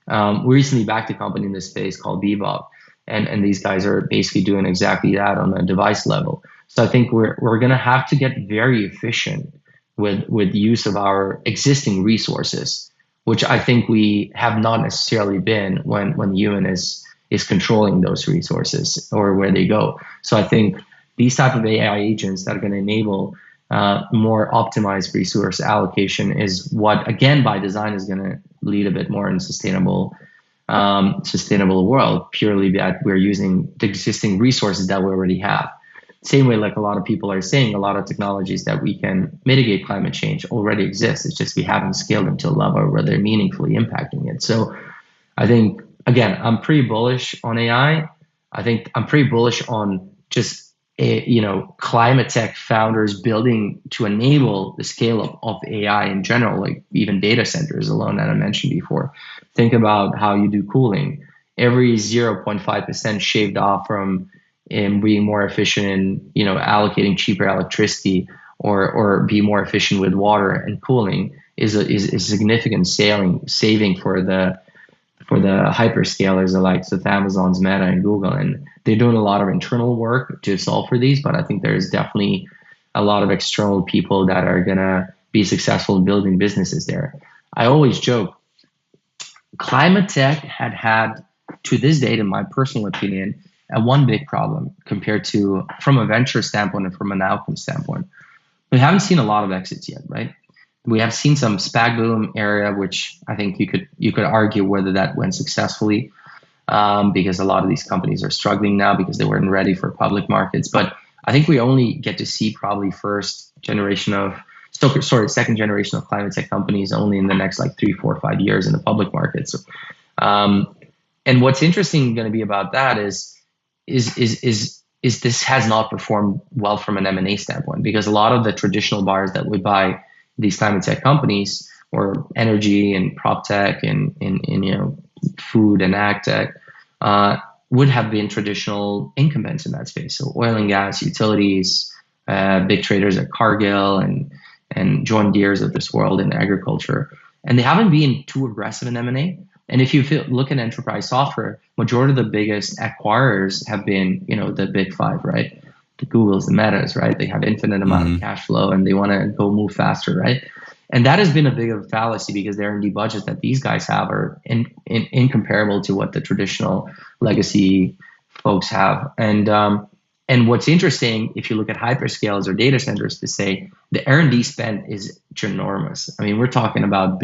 [SPEAKER 3] we recently backed a company in this space called Bebop, and these guys are basically doing exactly that on a device level. So I think we're going to have to get very efficient with use of our existing resources, which I think we have not necessarily been when the human is controlling those resources or where they go. So I think these type of AI agents that are going to enable more optimized resource allocation is what, again, by design, is going to lead a bit more in sustainable world, purely that we're using the existing resources that we already have. Same way, like a lot of people are saying, a lot of technologies that we can mitigate climate change already exist. It's just we haven't scaled them to a level where they're meaningfully impacting it. So I think, again, I'm pretty bullish on AI. I think I'm pretty bullish on just climate tech founders building to enable the scale of AI in general, like even data centers alone that I mentioned before. Think about how you do cooling. Every 0.5% shaved off from being more efficient in allocating cheaper electricity or be more efficient with water and cooling is a significant saving for the hyperscalers, the likes of Amazon's, Meta, and Google. And they're doing a lot of internal work to solve for these, but I think there's definitely a lot of external people that are going to be successful in building businesses there. I always joke, climate tech had, to this date, in my personal opinion, one big problem compared to, from a venture standpoint and from an outcome standpoint. We haven't seen a lot of exits yet, right? We have seen some SPAC boom area, which I think you could argue whether that went successfully, because a lot of these companies are struggling now because they weren't ready for public markets. But I think we only get to see probably second generation of climate tech companies only in the next like 3, 4, 5 years in the public markets. And what's interesting going to be about that is this has not performed well from an M&A standpoint, because a lot of the traditional buyers that would buy these climate tech companies, or energy and prop tech and food and ag tech, would have been traditional incumbents in that space. So oil and gas, utilities, big traders at Cargill and John Deere's of this world in agriculture. And they haven't been too aggressive in M&A. And if you look at enterprise software, majority of the biggest acquirers have been, the big five, right? The Googles, the Metas, right? They have infinite amount of cash flow and they want to go move faster, right? And that has been a big of a fallacy, because the R&D budgets that these guys have are incomparable to what the traditional legacy folks have. And what's interesting, if you look at hyperscalers or data centers, to say the R&D spend is ginormous. I mean, we're talking about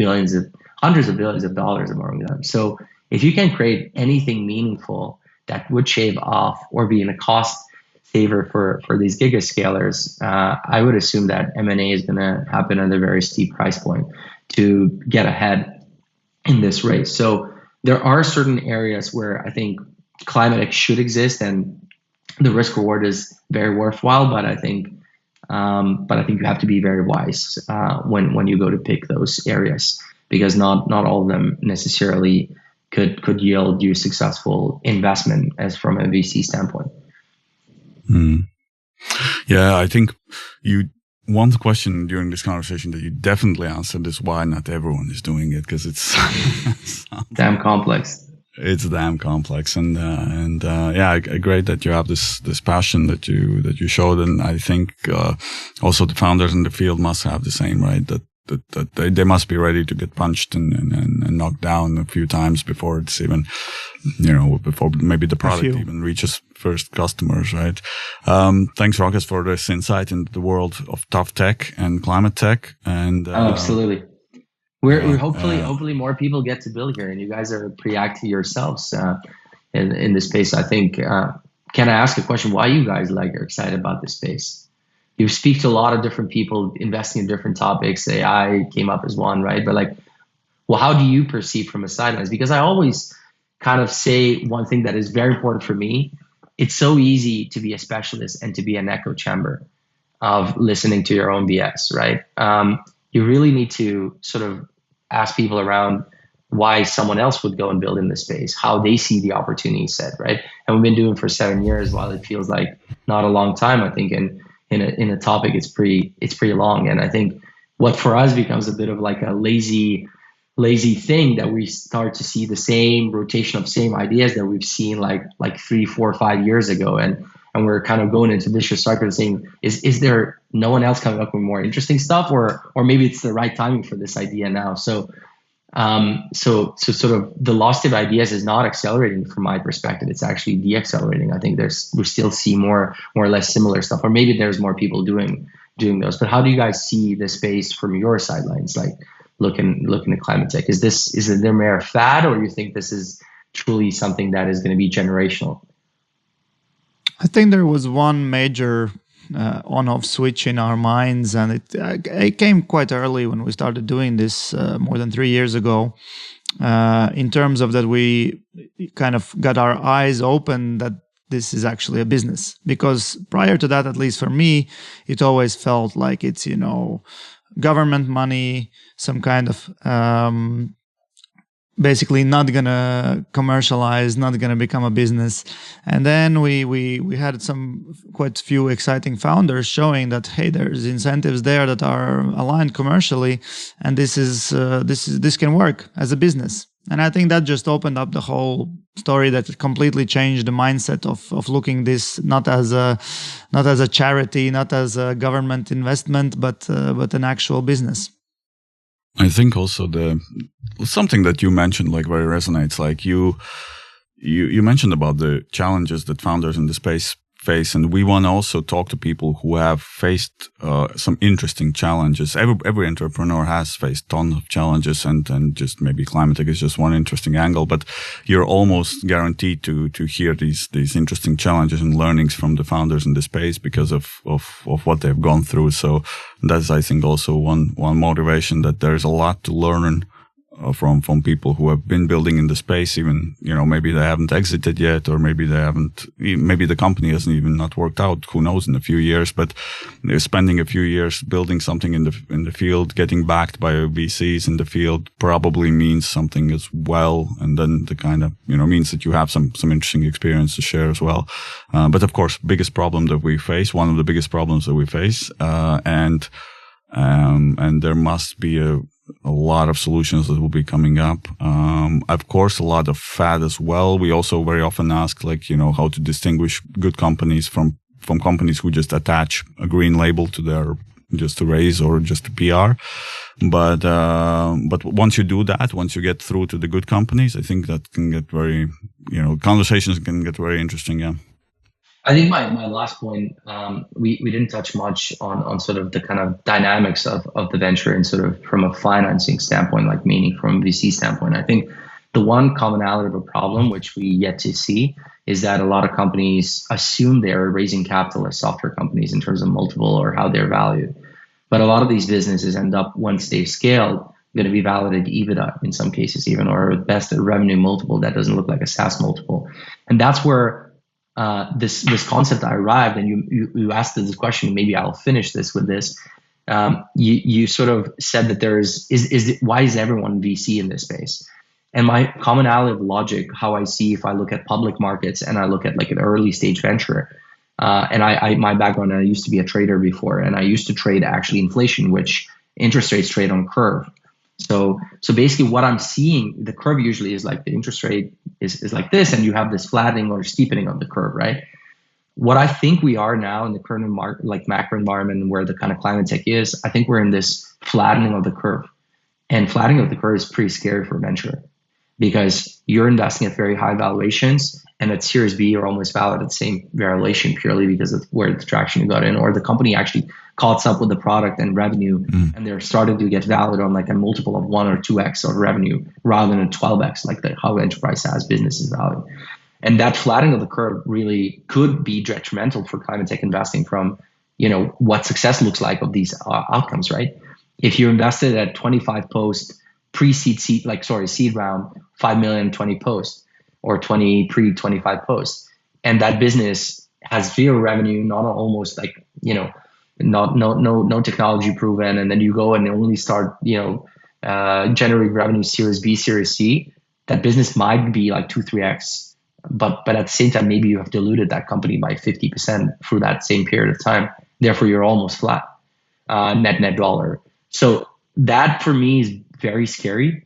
[SPEAKER 3] hundreds of billions of dollars among them. So if you can create anything meaningful that would shave off or be in a cost saver for these gigascalers, I would assume that M&A is going to happen at a very steep price point to get ahead in this race. So there are certain areas where I think climate tech should exist, and the risk reward is very worthwhile. But I think you have to be very wise when you go to pick those areas, because not all of them necessarily could yield you successful investment as from a VC standpoint.
[SPEAKER 1] Yeah, I think one question during this conversation that you definitely answered is why not everyone is doing it, because it's
[SPEAKER 3] damn complex.
[SPEAKER 1] It's damn complex, and great that you have this passion that you showed, and I think also the founders in the field must have the same, right? That they must be ready to get punched and knocked down a few times before it's even, before maybe the product even reaches first customers, right? Thanks, Rokas, for this insight into the world of tough tech and climate tech. And
[SPEAKER 3] absolutely. We're hopefully more people get to build here, and you guys are pretty active yourselves in this space. I think. Can I ask a question? Why you guys are excited about this space? You speak to a lot of different people investing in different topics. AI came up as one, right? But how do you perceive from a sidelines? Because I always kind of say one thing that is very important for me. It's so easy to be a specialist and to be an echo chamber of listening to your own BS, right? You really need to sort of ask people around why someone else would go and build in this space, how they see the opportunity set, right? And we've been doing it for 7 years, while it feels like not a long time, I think. And in a topic, it's pretty long. And I think what for us becomes a bit of like a lazy thing, that we start to see the same rotation of same ideas that we've seen like 3, 4, 5 years ago, and we're kind of going into vicious cycle saying, is there no one else coming up with more interesting stuff, or maybe it's the right timing for this idea now. So sort of the loss of ideas is not accelerating from my perspective. It's actually deaccelerating. I think we still see more or less similar stuff, or maybe there's more people doing those. But how do you guys see the space from your sidelines, like looking at climate tech? Is it a mere fad, or you think this is truly something that is going to be generational?
[SPEAKER 2] I think there was one major on-off switch in our minds, and it came quite early when we started doing this more than 3 years ago. In terms of that, we kind of got our eyes open that this is actually a business. Because prior to that, at least for me, it always felt like it's, government money, some kind of basically not gonna commercialize, not gonna become a business. And then we had quite few exciting founders showing that, hey, there's incentives there that are aligned commercially, and this can work as a business. And I think that just opened up the whole story, that it completely changed the mindset of looking this not as a charity, not as a government investment, but an actual business.
[SPEAKER 1] I think also something that you mentioned like very resonates. Like you mentioned about the challenges that founders in the space face, and we want to also talk to people who have faced some interesting challenges. Every entrepreneur has faced tons of challenges, and just maybe climate tech is just one interesting angle. But you're almost guaranteed to hear these interesting challenges and learnings from the founders in the space because of what they've gone through. So that's, I think, also one motivation, that there's a lot to learn from people who have been building in the space. Even, maybe they haven't exited yet, or maybe maybe the company hasn't even not worked out, who knows, in a few years, but they're spending a few years building something in the field, getting backed by VCs in the field probably means something as well. And then the kind of, means that you have some interesting experience to share as well. But of course, biggest problem that we face, one of the biggest problems that we face, and there must be a lot of solutions that will be coming up. Of course, a lot of fad as well. We also very often ask, how to distinguish good companies from companies who just attach a green label to their, just to raise or just to PR. But once you do that, once you get through to the good companies, I think that can get very, conversations can get very interesting. Yeah.
[SPEAKER 3] I think my last point, we didn't touch much on sort of the kind of dynamics of the venture, and sort of from a financing standpoint, like meaning from a VC standpoint. I think the one commonality of a problem, which we yet to see, is that a lot of companies assume they're raising capital as software companies in terms of multiple or how they're valued. But a lot of these businesses end up, once they've scaled, going to be valued at EBITDA in some cases even, or at best a revenue multiple that doesn't look like a SaaS multiple. And that's where this concept I arrived, and you asked this question. Maybe I'll finish this with this. You sort of said that there is why is everyone VC in this space? And my commonality of logic, how I see, if I look at public markets and I look at like an early stage venture, and my background, I used to be a trader before, and I used to trade actually inflation, which interest rates trade on curve. So basically what I'm seeing, the curve usually is like the interest rate is like this, and you have this flattening or steepening of the curve, right? What I think we are now in the current macro environment where the kind of climate tech is, I think we're in this flattening of the curve. And flattening of the curve is pretty scary for venture, because you're investing at very high valuations, and at Series B you're almost valued at the same valuation purely because of where the traction you got in, or the company actually caught up with the product and revenue, and they're starting to get valued on like a multiple of 1 or 2x of revenue rather than a 12x like how enterprise SaaS business is valued. And that flattening of the curve really could be detrimental for climate tech investing from, what success looks like of these outcomes, right? If you invested at 25 post seed round, 5 million, 20 post, or 20 pre-25 post, and that business has zero revenue, not almost like, no technology proven, and then you go and only start, generating revenue Series B, Series C, that business might be like 2-3x, but at the same time, maybe you have diluted that company by 50% through that same period of time, Therefore, you're almost flat net dollar. So that for me is very scary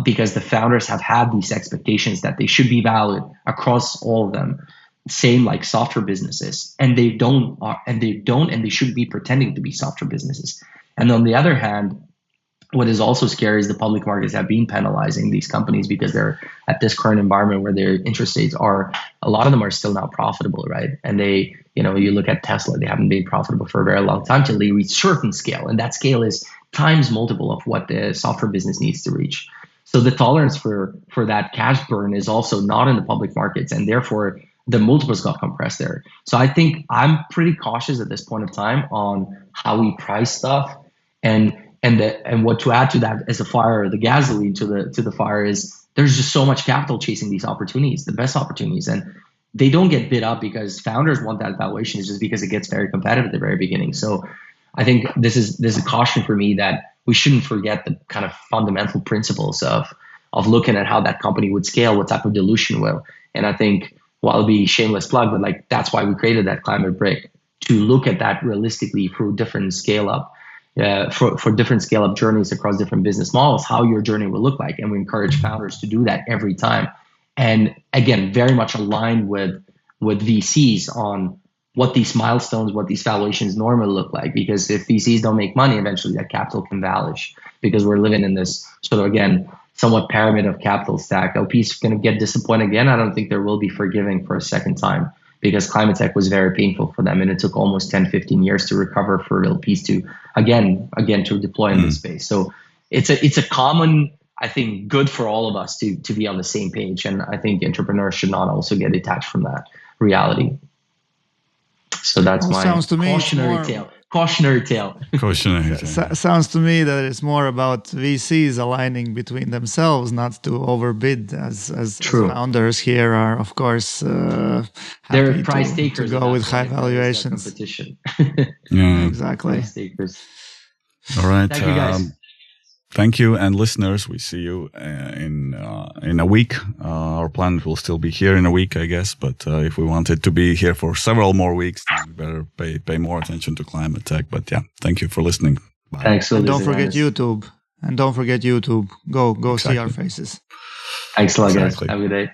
[SPEAKER 3] because the founders have had these expectations that they should be valid across all of them. Same like software businesses, and they don't, and they shouldn't be pretending to be software businesses. And on the other hand, what is also scary is the public markets have been penalizing these companies because they're at this current environment where their interest rates are, a lot of them are still not profitable, right? And they, you look at Tesla, they haven't been profitable for a very long time till they reach certain scale. And that scale is times multiple of what the software business needs to reach. So the tolerance for that cash burn is also not in the public markets, and therefore the multiples got compressed there. So I think I'm pretty cautious at this point of time on how we price stuff, and what to add to that as a fire, the gasoline to the fire is there's just so much capital chasing these opportunities, the best opportunities, and they don't get bid up because founders want that valuation. It's just because it gets very competitive at the very beginning. So I think this is a caution for me that we shouldn't forget the kind of fundamental principles of looking at how that company would scale, what type of dilution will. And I think, while it'll be shameless plug, but like that's why we created that climate brick, to look at that realistically through different scale up, for different scale up journeys across different business models, how your journey will look like. And we encourage founders to do that every time. And again, very much aligned with VCs on what these milestones, what these valuations normally look like. Because if VCs don't make money, eventually that capital can vanish, because we're living in this sort of, again, somewhat pyramid of capital stack. LPs going to get disappointed again. I don't think there will be forgiving for a second time, because climate tech was very painful for them. And it took almost 10, 15 years to recover for LPs to, again, to deploy in this space. So it's a common, I think, good for all of us to be on the same page. And I think entrepreneurs should not also get detached from that reality. So that's my cautionary tale. Cautionary tale.
[SPEAKER 2] Sounds to me that it's more about VCs aligning between themselves, not to overbid, as founders here are, of course,
[SPEAKER 3] they're price takers
[SPEAKER 2] to go with high valuations.
[SPEAKER 3] Competition.
[SPEAKER 1] Yeah,
[SPEAKER 2] exactly.
[SPEAKER 3] Price takers.
[SPEAKER 1] All right.
[SPEAKER 3] Thank you, guys.
[SPEAKER 1] Thank you, and listeners, we see you in a week. Our plan will still be here in a week, I guess. But if we want it to be here for several more weeks, then we better pay more attention to climate tech. But yeah, thank you for listening. Bye.
[SPEAKER 3] Thanks for listening.
[SPEAKER 2] Don't forget YouTube. Go see our faces.
[SPEAKER 3] Thanks a lot, guys. Have a good day.